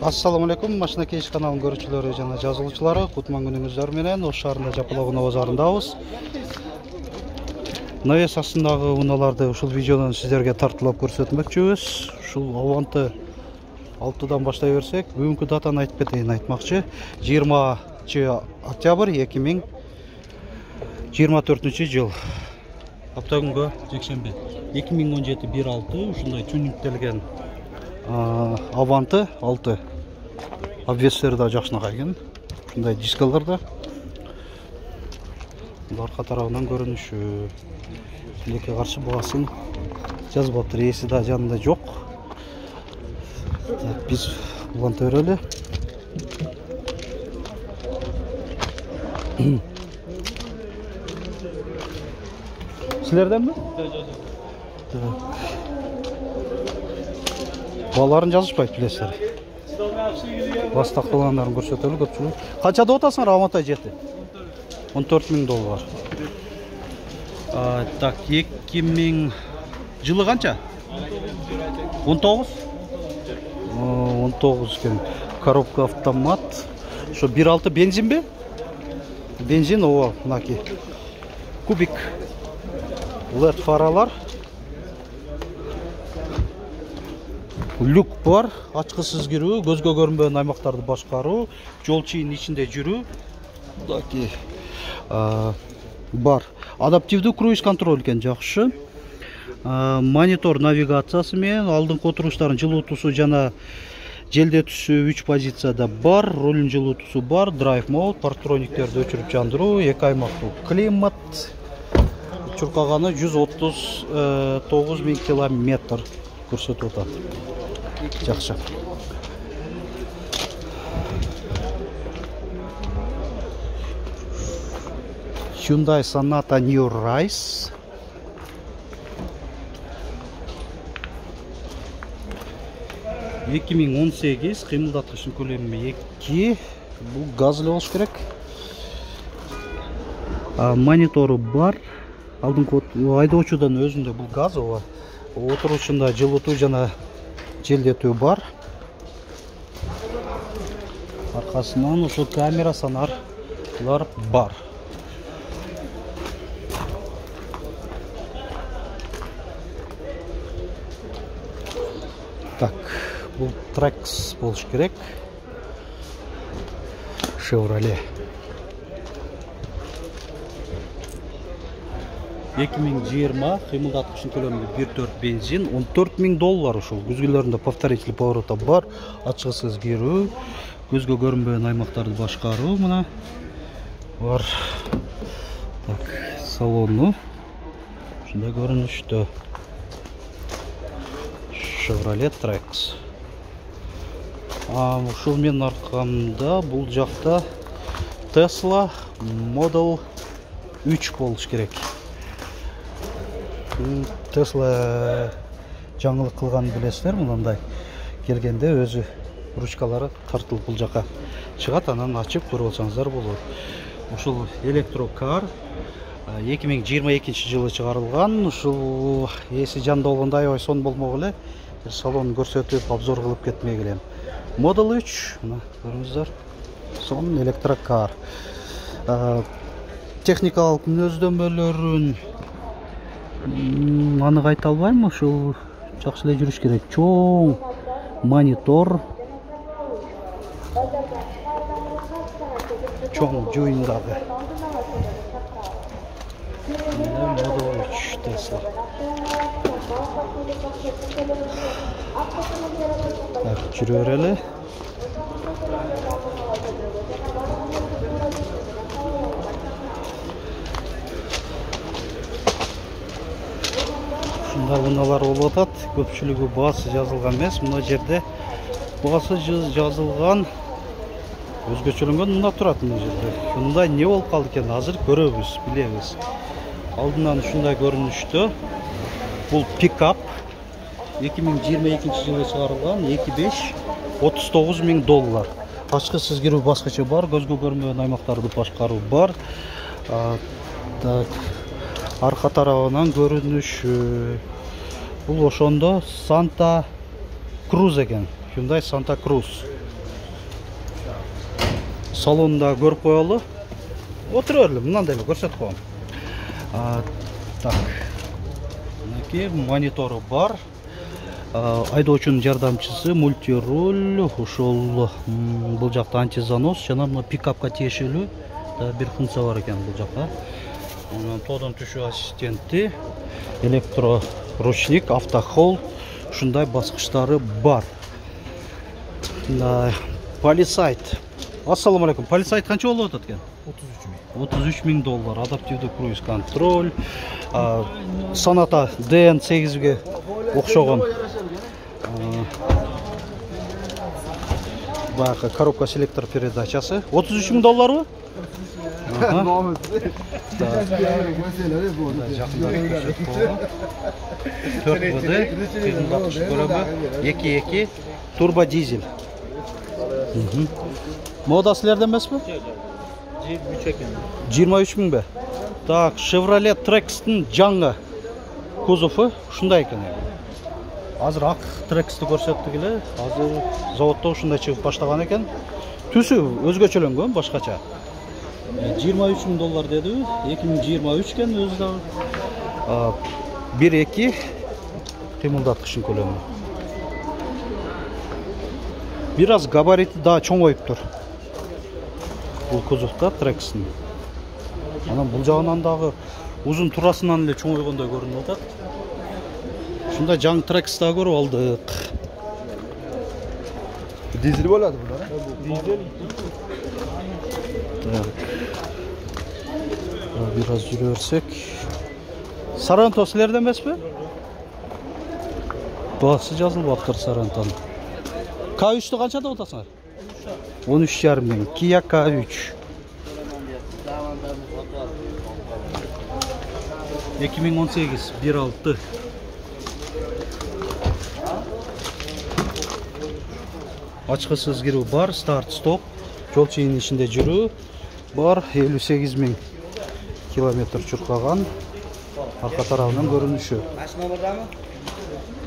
Assalamu alaikum, Машина Кейш каналының көрүүчүлөрү жана жазылуучулары, кутман күнүңүздөр менен Ош шаарында Жапалак унаа базарындабыз. Навес астындагы унааларды ушул видеодон сиздерге тартуулап көрсөтмөкчүбүз. Ушул Аванты 6-дан баштай берсек, бүгүнкү датаны айтып кетейин айтмакчы. 20 октябрь 2024 жыл. Апта күнгө жекшемби 2017-1-6 ушундай тюнингтелген Аванты 6 обвестері да жакшынакай экен. Ушундай дискаларда арка тарабынан көрүнүшү. Тилекке каршы багасын жазбаптыр, ээси да жанында жок. Биз уланта берели. Силерденби? Баларын жазышпайт билесиздер. Бастакталгандарын көрсөтөлү көпчүлүк. Канчада отасыңар Авантай жети? $14,000. Так, 2000 жылы канча? 19? 19 экен. Коробка автомат. Ошо 1.6 бензинби? Бензин, ооба, мынаки. Кубик. LED фаралар. Люк бар, ачкысыз кирүү, көзгө көрүнбөгөн аймактарды башкаруу, жол чыйын ичинде жүрүү. Таки бар. Адаптивдүү круиз контроль экен, жакшы. Монитор навигациясы менен алдыңкы отуруштардын жылуутуусу жана желдетүүсү 3 позицияда бар, рулдун жылуутуусу бар, драйв мод, партрониктерди өчүрүп жандыруу, 2 аймактуу климат. Чуркаганы 139 000 километр көрсөтүп атат. Жакшы. Hyundai Sonata New Rise. (2018) кыймылдаткычтын көлөмү 2. Бул газ эле болуш керек. Монитору бар. Алдыңкы айдоочудан өзүндө бул газ, ооба. Отурушунда жылытуу жана желдетүү бар. Аркасынан ушул камера санарлар бар. Так, бул Trax болуш керек. Chevrolet. 2020 кыймылдаткычтын көлөмү 1.4 бензин, $14,000 ушул. Күзгүлөрүндө повторитель поворота бар, ачкысыз кирүү, көзгө көрүнбөгөн аймактарды башкаруу мына бар. Так, салону ушундай көрүнүштө. Chevrolet Trax. Ушул менин аркамда бул жакта Tesla Model 3 болуш керек. Tesla жаңылык кылган билесиздер, мындай келгенде өзү ручкалары тартылып бул жака чыгат, анан ачып көрүп алсаңыздар болот. Ушул электрокар 2022 жылы чыгарылган. Ушул эси жанда болгондо аябай сон болмок эле. Салонун көрсөтүп, обзор кылып кетмей келем. Model 3, мына көрүңүздөр. Сон электрокар. Техникалык мүнөздөмөлөрүн анык айта албайм, ушул жакшы эле жүрүш керек. Чоң монитор, чоң жойундагы. Model 3 Tesla. Так, жүрө берели. Унаалар болуп атат. Көпчүлүгү баасы жазылган эмес. Мына жерде баасы жазылган, өзгөчөлөнгөн мына турат мына жерде. Ушундай не болуп калды экен, азыр көрөбүз, билебиз. Алдынан ушундай көрүнүштө. Бул пикап 2022 жылы чыгарылган, 2.5, $39,000. Ачкысыз кирүү баскычы бар, көзгө көрүнбөгөн аймактарды башкаруу бар. Так, арка тарабынан көрүнүшү. Бул ошондо Santa Cruz экен. Hyundai Santa Cruz. салонда көріп қоялы. Отыра берлі, мынандай көрсетіп қоям. Так, мінекей мониторы бар. Айдоочунун жардамчысы, мультируль, ошол бул жакта антизанос жана мына пикапка тиешелүү бир функция бар экен бул жакта. Тоодон түшүү ассистенти, электроручник, автохол, ушундай баскычтары бар. Полисайт. Ассаламу алейкум. Полисайт канча болуп атат экен? 33 000 доллар. Адаптивдүү круиз контроль. Sonata DN8-ге окшогон. Баягы коробка селектор передачасы. 33 000 долларбы? Турбо дизель. Мода силерден эмеспи? 23 000 бе? Так, Chevrolet Trax'тын жаңы кузову ушундай экен. Азыр ак Trax'ты көрсөттүк эле. Азыр заводдо ушундай чыгып баштаган экен. Түсү өзгөчөлөнгөн, башкача. 23 000 доллар деди. 2023 экен өзү дагы. 1.2 кыймылдаткычын көлөмү. Бир аз габарити дагы чоңоюптур. Бул кузовда Trax'тын. Анан бул жагынан дагы узун турасынан эле чоңойгондой көрүнүп атат. Ушундай жаңы Trax'та көрүп алдык. Дизель болот булар, Дизель. Бир аз жүрө берсек. Саранто силерден эмеспи? Басы жазылып аптыр Сарантонун. K3'тü канчада отасыңар? 13,5 000. Kia K3. 2018 1.6. Ачкысыз кирүү бар, старт стоп. Жол чейин ичинде жүрүү бар, 58 000 километр чуркаган. Арка тарабынан көрүнүшү.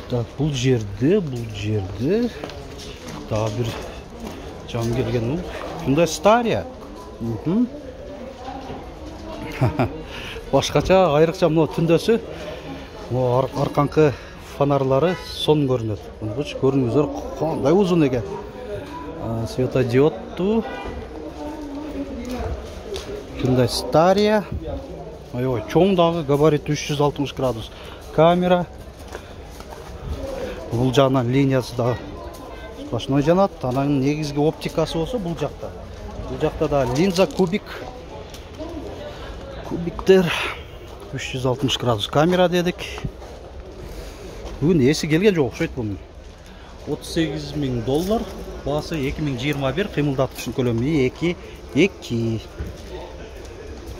Так, бул жерде daha bir cam gelgen mi? Şunda Staria. Başkaça ayrıkça mı tündösü? O arkankı fanarları son görünüyor. Bunu görünüyor. Qanday uzun ekan. Svetodioddu. Şunda Staria. Ay, çoğun dağı gabarit 360 gradus. Kamera. Бул жагынан линиясы да сплошной жанат. Анан негизги оптикасы болсо бул жакта. Бул жакта да линза кубиктер 360 градус камера дедик. Бүгүн эси келген жок окшойт бунун. 38 000 доллар, баасы 2021, кыймылдаткычын көлөмү 2.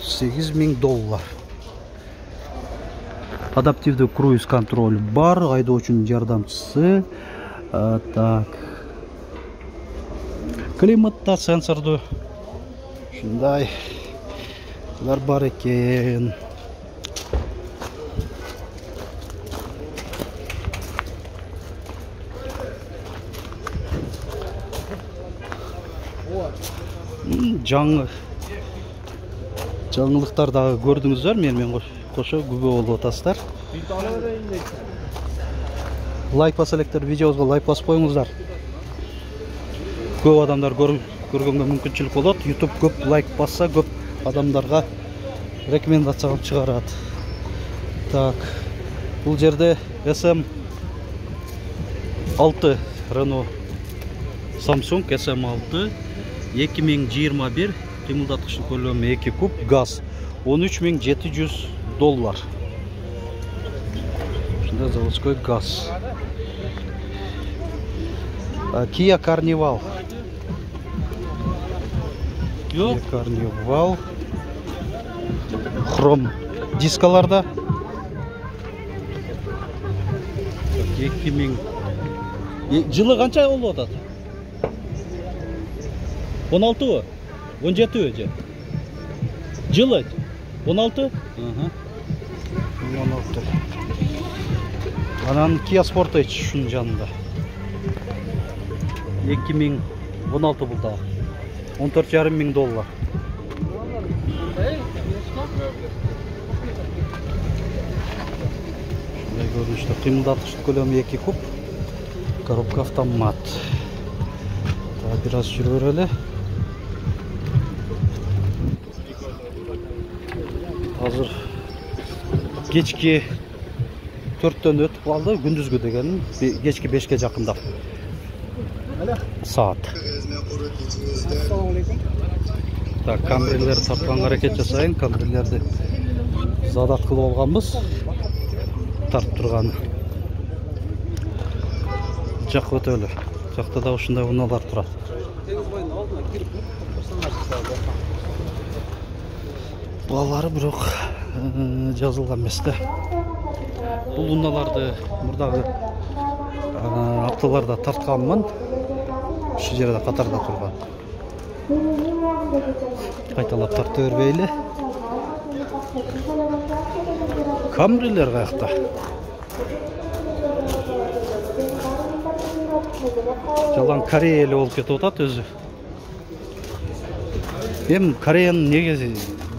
38 000 доллар. Адаптивдүү круиз контроль бар, айдоочунун жардамчысы. Так. Климатта сенсордуу. Ушундай бар экен. Жаңылыктар дагы көрдүңүздөр, менен кошо күбө болуп атасыздар. Лайк басалектер, видеобузга лайк басып коюңуздар. Көп адамдар көргөнгө мүмкүнчүлүк болот. YouTube көп лайк басса, көп адамдарга рекомендация кылып чыгарат. Так. Бул жерде SM6 Renault Samsung SM6 2021 кыймылдаткычын көлөмү 2 куб, газ 13 700 доллар. Шунда заводской газ. Kia Carnival. Kia Carnival. Хром дискаларда. 2000. Жылы канча болуп атат? 16 бы? 17 бы? Жылы 16? 16. Анан Kia Sportage шунун жанында. 2016 бул да. 14,5 мың доллар. Şunday görünüşte kıyımdatış kөлemi 2 kup. Коробка автомат. Daha biraz sürüyor öyle. Hazır geçki 4'ten ötüp kaldı. Gündüzgü degen geçki 5'e жақындап. Saat. Так, камбрилер тартқан hareket жасайын. Камбрилерді задат қылып алғанбыз. Тартып тұрғаны. Жақ өтөлі. Жақта да ушундай уналар турат. Балары бирок жазылган эмес да. Бул уналарды мурдагы апталарда тартканмын. Ушул жерде катарда турган. Кайталап тарта бербейли. Камбрилер каякта? Жалаң Корея эле болуп кетип атат өзү. Эми Кореянын неге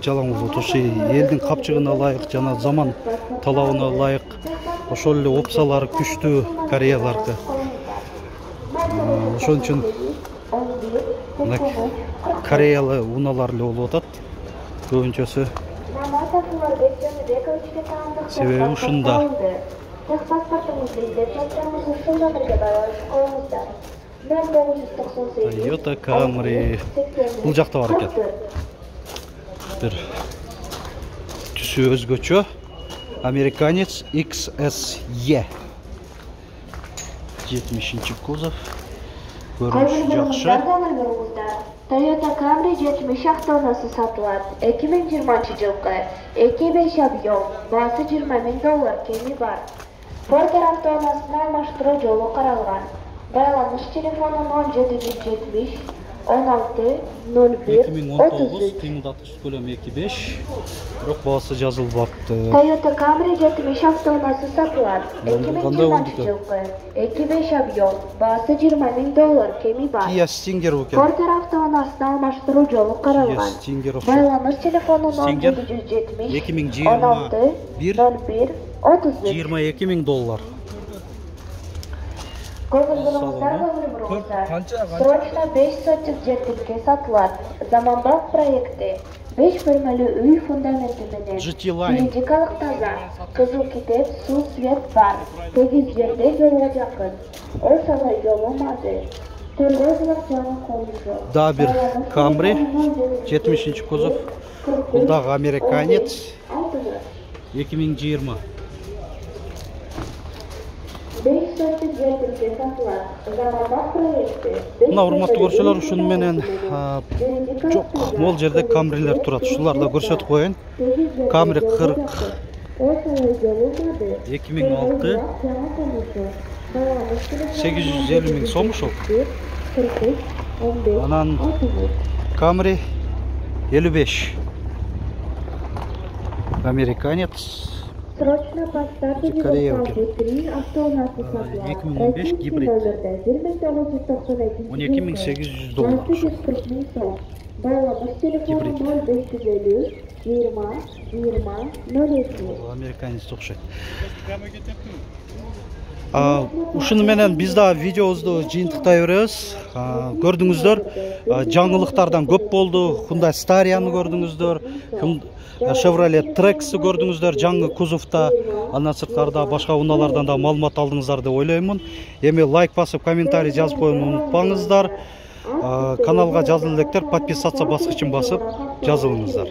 жалаң болуп атат? Ошо элдин капчыгына ылайык, жана заман талабына ылайык. Ошол эле опсалары күчтүү Кореялардыкы. Ошон үчүн Кореялы уналар эле болуп атат. Көбүнчөсү. Себеби ушунда. Toyota Camry. Бул жакта бар экен. Бир түсү өзгөчө. Американец XSE. 70-нчи кузов. Көрүнүшү жакшы. Toyota Camry 70 avtomobilisi satıladi. 2020-жылғы 2.5 объем, басы 20 мың доллар кеми бар. Porter avtomobilisini almashtırуу жолу каралган. Байланыш телефону 0770 16 01 2019 кыймылдатыш көлөмү 2.5. Бирок баасы жазылбапты. Toyota Camry 70 avtomobilisi satıladi. 2020-жылғы 2.5 объем, басы 20 мың доллар кеми бар. Kia Stinger экен. Porter avtomobilisini almashtırуу жолу каралган. Байланыш телефону 0770 16 01 31 22 мың доллар. Срочно 5 соток жертипке сатылат. Заманбап проекти 5 бөлмөлүү үй фундаменти менен. Юридикалык таза. Кызыл китеп, суу, свет бар. Тегиз жерде жолго жакын. Ошолой жолумады. Да, бир Camry 70-нчи кузов. Бул дагы американец. 2020. Мына урматтуу көрүүчүлөр, ушун менен жок, могул жерде Camry'лер турат. Ушуларды көрсөтүп коеюн. Camry 40 2006 850 мың сом ушул. Анан Camry 55 американец. Срочно поставьте 2015 гибрид. 12.800 доллар. Гибрид. Американец окшойт. Ушуну менен биз да видеобузду жыйынтыктай беребиз. Көрдүңүздөр, жаңылыктардан көп болду. Hyundai Staria'ны көрдүңүздөр. Chevrolet Trax'ы көрдүңүздөр, жаңы кузовта. Андан сырткарда башка уналардан да маалымат алдыңыздар деп ойлоймун. Эми лайк басып, комментарий жазып коюуну унутпаңыздар. Каналга жазыл электер, подписаться баскычын басып жазылыңыздар.